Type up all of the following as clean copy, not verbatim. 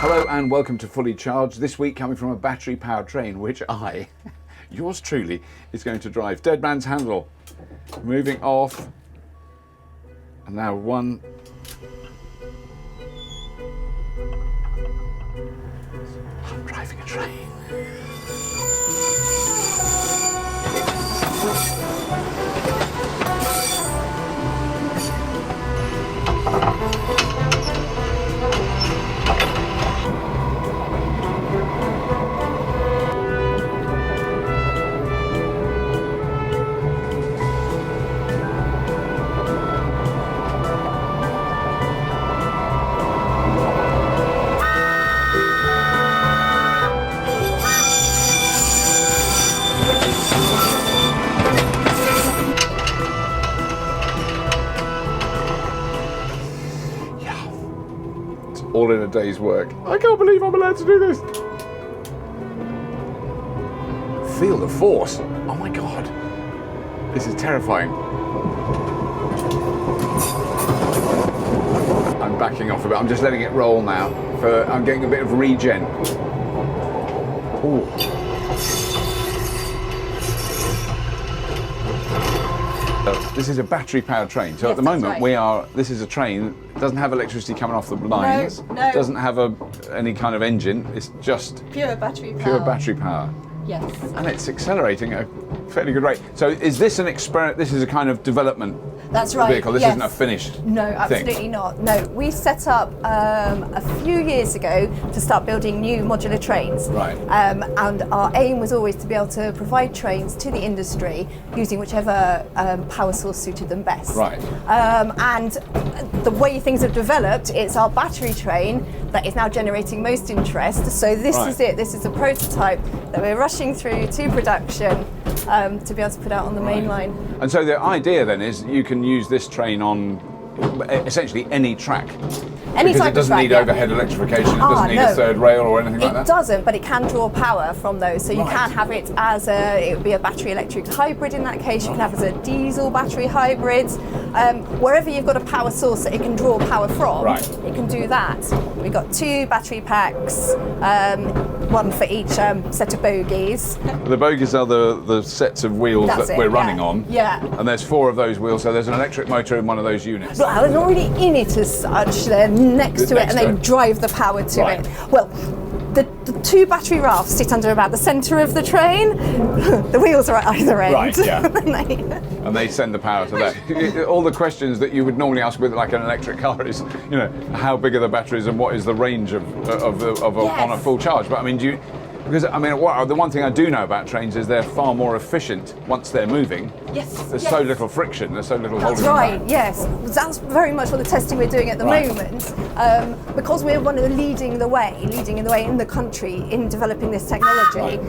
Hello and welcome to Fully Charged. This week coming from a battery-powered train, which I, yours truly, is going to drive. Dead man's handle. Moving off. And now one. I'm driving a train. All in a day's work. I can't believe I'm allowed to do this. Feel the force. Oh my God. This is terrifying. I'm backing off a bit. I'm just letting it roll now. I'm getting a bit of regen. Ooh. This is a battery-powered train. So yes, at the moment, right. this is a train. It doesn't have electricity coming off the lines. No. Doesn't have any kind of engine. It's just pure battery power. Pure battery power. Yes. And it's accelerating at a fairly good rate. So is this an experiment? This is a kind of development vehicle. This isn't a finished No, absolutely thing. not. No, we set up a few years ago to start building new modular trains. Right. And our aim was always to be able to provide trains to the industry using whichever power source suited them best. Right. And the way things have developed, it's our battery train that is now generating most interest. So this is it. This is a prototype that we're rushing through to production to be able to put out on the main line. And so the idea then is you can use this train on essentially any track. Because it doesn't need overhead electrification, it doesn't need a third rail or anything like that? It doesn't, but it can draw power from those. So you can have it as it would be a battery electric hybrid in that case. You can have it as a diesel battery hybrid. Wherever you've got a power source that it can draw power from, it can do that. We've got 2 battery packs, one for each set of bogies. The bogies are the sets of wheels that we're running on. Yeah. And there's 4 of those wheels, so there's an electric motor in one of those units. Well, they're already in it as such. They're next to it and they drive the power to it. Well, the 2 battery rafts sit under about the centre of the train. The wheels are at either end. Right, yeah. And they send the power to that. All the questions that you would normally ask with like an electric car is, you know, how big are the batteries and what is the range of on a full charge? But I mean, because I mean, the one thing I do know about trains is they're far more efficient once they're moving. Yes. There's so little friction. There's so little holding. That's right. Yes, that's very much what the testing we're doing at the moment. Because we're one of the leading the way in the country in developing this technology.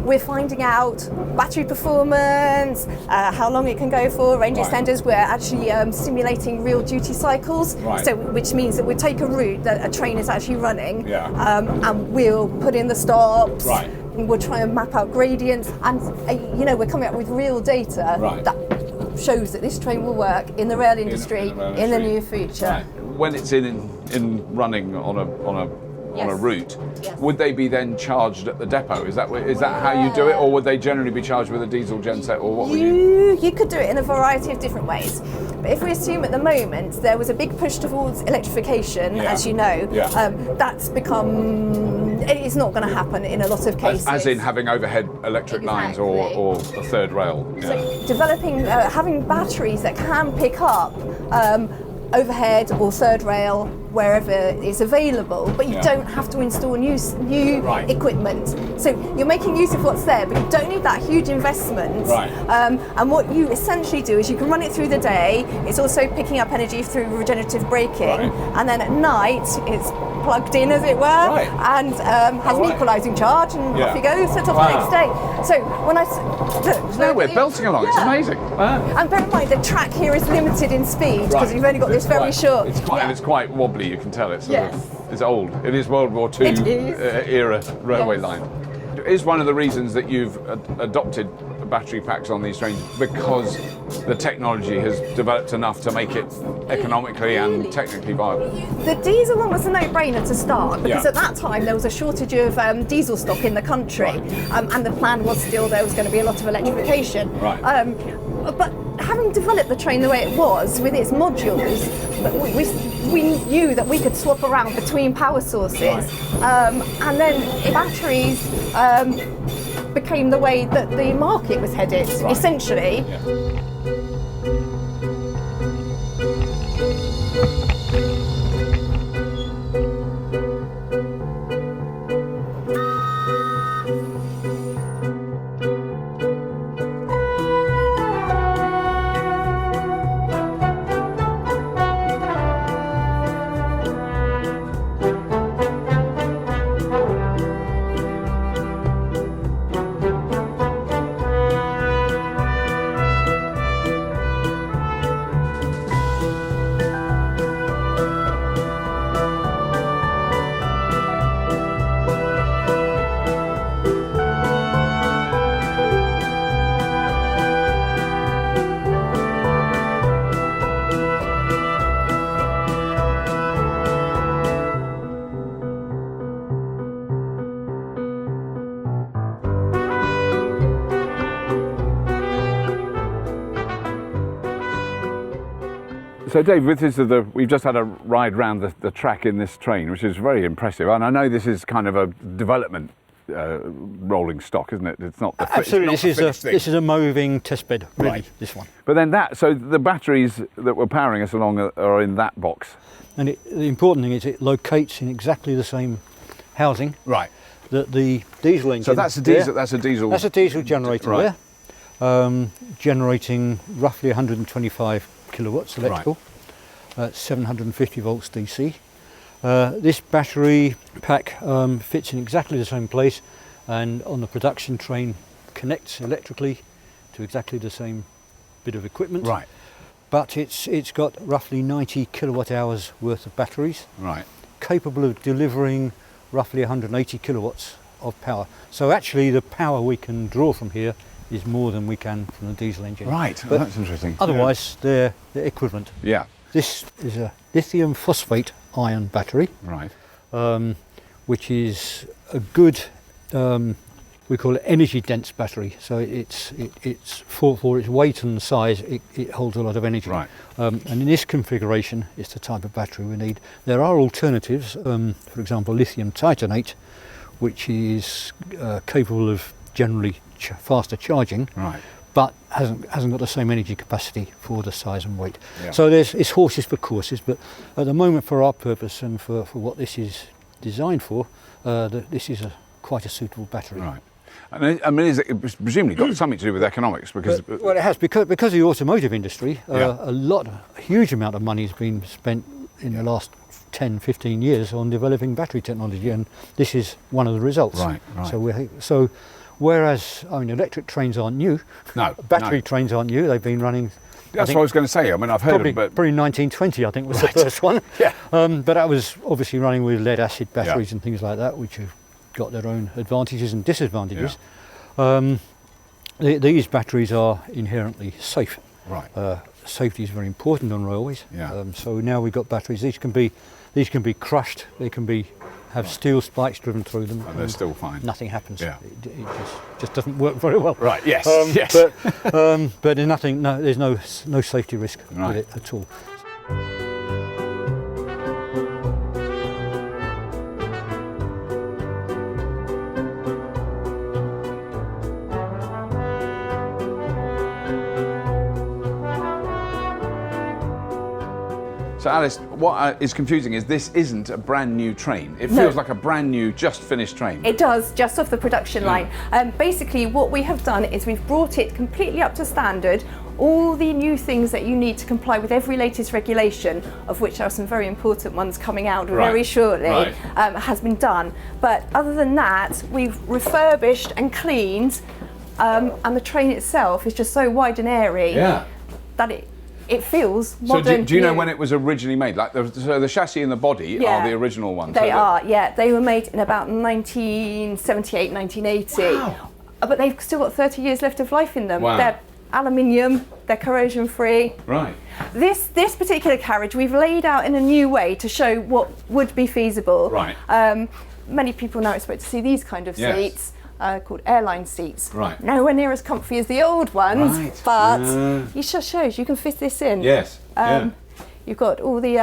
We're finding out battery performance, how long it can go for, range extenders. We're actually simulating real duty cycles. So, which means that we take a route that a train is actually running, and we'll put in the stops. We'll try and map out gradients, and we're coming up with real data that shows that this train will work in the rail industry in the near future. When it's in running on a route, would they be then charged at the depot? Is that how you do it, or would they generally be charged with a diesel genset, or what would you? You could do it in a variety of different ways. But if we assume at the moment there was a big push towards electrification, as you know, that's become. It's not going to happen in a lot of cases. As in having overhead electric lines or a third rail. So developing, having batteries that can pick up overhead or third rail wherever it's available, but you don't have to install new equipment. So you're making use of what's there, but you don't need that huge investment. And what you essentially do is you can run it through the day. It's also picking up energy through regenerative braking, and then at night it's plugged in, as it were, and has an equalising charge, and off you go, set off the next day. So when we're belting along. It's amazing. And bear in mind the track here is limited in speed because you've only got this very short. It's quite wobbly. You can tell it's it's old. It is World War II era railway line. Is one of the reasons that you've adopted battery packs on these trains because the technology has developed enough to make it economically and technically viable? The diesel one was a no-brainer to start because at that time there was a shortage of diesel stock in the country, and the plan was still there was going to be a lot of electrification. Right. But having developed the train the way it was with its modules, we knew that we could swap around between power sources, and then batteries became the way that the market was headed, essentially. Yeah. So Dave, we've just had a ride round the track in this train, which is very impressive. And I know this is kind of a development rolling stock, isn't it? It's not the absolutely. This is a moving test bed, really. Right. This one. But then so the batteries that were powering us along are in that box. And the important thing is it locates in exactly the same housing. Right. That the diesel engine. So that's a diesel. That's a diesel. That's a diesel generator right. there, generating roughly 125 kilowatts electrical, 750 volts DC. This battery pack fits in exactly the same place, and on the production train connects electrically to exactly the same bit of equipment. Right. But it's got roughly 90 kilowatt hours worth of batteries. Right. Capable of delivering roughly 180 kilowatts of power. So actually the power we can draw from here is more than we can from the diesel engine. Right, but that's interesting. Otherwise, they're equivalent. Yeah. This is a lithium phosphate ion battery, right? Which is a good, we call it energy dense battery. So it's for its weight and size, it holds a lot of energy. Right. And in this configuration, it's the type of battery we need. There are alternatives. For example, lithium titanate, which is capable of generally faster charging, right, but hasn't got the same energy capacity for the size and weight. Yeah. So it's horses for courses, but at the moment, for our purpose and for what this is designed for, this is quite a suitable battery. Right. And I mean, it's presumably got something to do with economics, because well, it has, because of the automotive industry. A huge amount of money has been spent in the last 10, 15 years on developing battery technology, and this is one of the results. Right. So whereas, I mean, electric trains aren't new. No. Battery trains aren't new. They've been running. That's what I was going to say. I mean, I've heard of it, but probably 1920, I think, was the first one. Yeah. But that was obviously running with lead acid batteries and things like that, which have got their own advantages and disadvantages. Yeah. These batteries are inherently safe. Right. Safety is very important on railways. Yeah. So now we've got batteries. These can be crushed. They can have steel spikes driven through them. And they're still fine. Nothing happens. Yeah. It just doesn't work very well. Right. Yes. Yes. But there's nothing. No, there's no safety risk with it at all. So Alice, what is confusing is this isn't a brand new train. It feels like a brand new, just finished train. It does, just off the production line. Basically, what we have done is we've brought it completely up to standard. All the new things that you need to comply with every latest regulation, of which there are some very important ones coming out very shortly, has been done. But other than that, we've refurbished and cleaned, and the train itself is just so wide and airy that it feels modern. So do you know when it was originally made? Like the chassis and the body are the original ones? They are, They were made in about 1978, 1980. Wow. but they've still got 30 years left of life in them. Wow. They're aluminium, they're corrosion free. Right. This particular carriage we've laid out in a new way to show what would be feasible. Right. Many people now expect to see these kind of Yes. seats. Called airline seats. Right. Nowhere near as comfy as the old ones, Right. but it just shows you can fit this in. Yes. You've got all the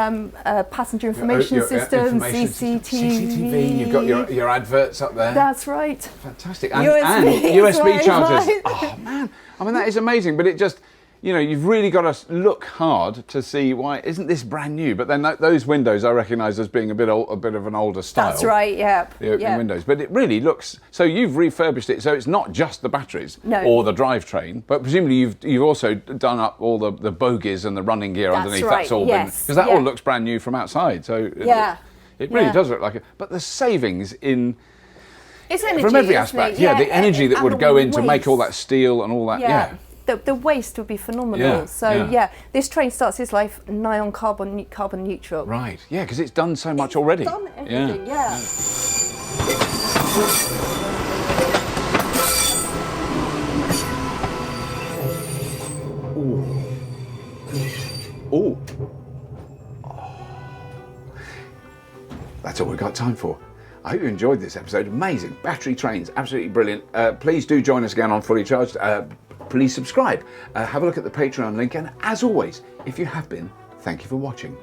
passenger information systems, CCTV. You've got your adverts up there. That's right. Fantastic. And USB USB chargers. right. Oh man, I mean that is amazing. But it just, you know, you've really got to look hard to see why isn't this brand new. But then those windows I recognise as being a bit of an older style. That's right. Yeah. The opening windows, but it really looks. So you've refurbished it, so it's not just the batteries or the drivetrain, but presumably you've also done up all the bogies and the running gear That's underneath. right, That's all yes, because that yeah. all looks brand new from outside. So it really does look like it. But the savings in. It's energy, From every isn't aspect, it? yeah, the energy that and would the go in to make all waste. that steel and all that, yeah. The waste would be phenomenal. Yeah, So yeah. this train starts its life nigh on carbon neutral. Right, yeah, because it's done so much already. Done everything, yeah. Ooh. That's all we've got time for. I hope you enjoyed this episode. Amazing. Battery trains, absolutely brilliant. Please do join us again on Fully Charged. Please subscribe. Have a look at the Patreon link. And as always, if you have been, thank you for watching.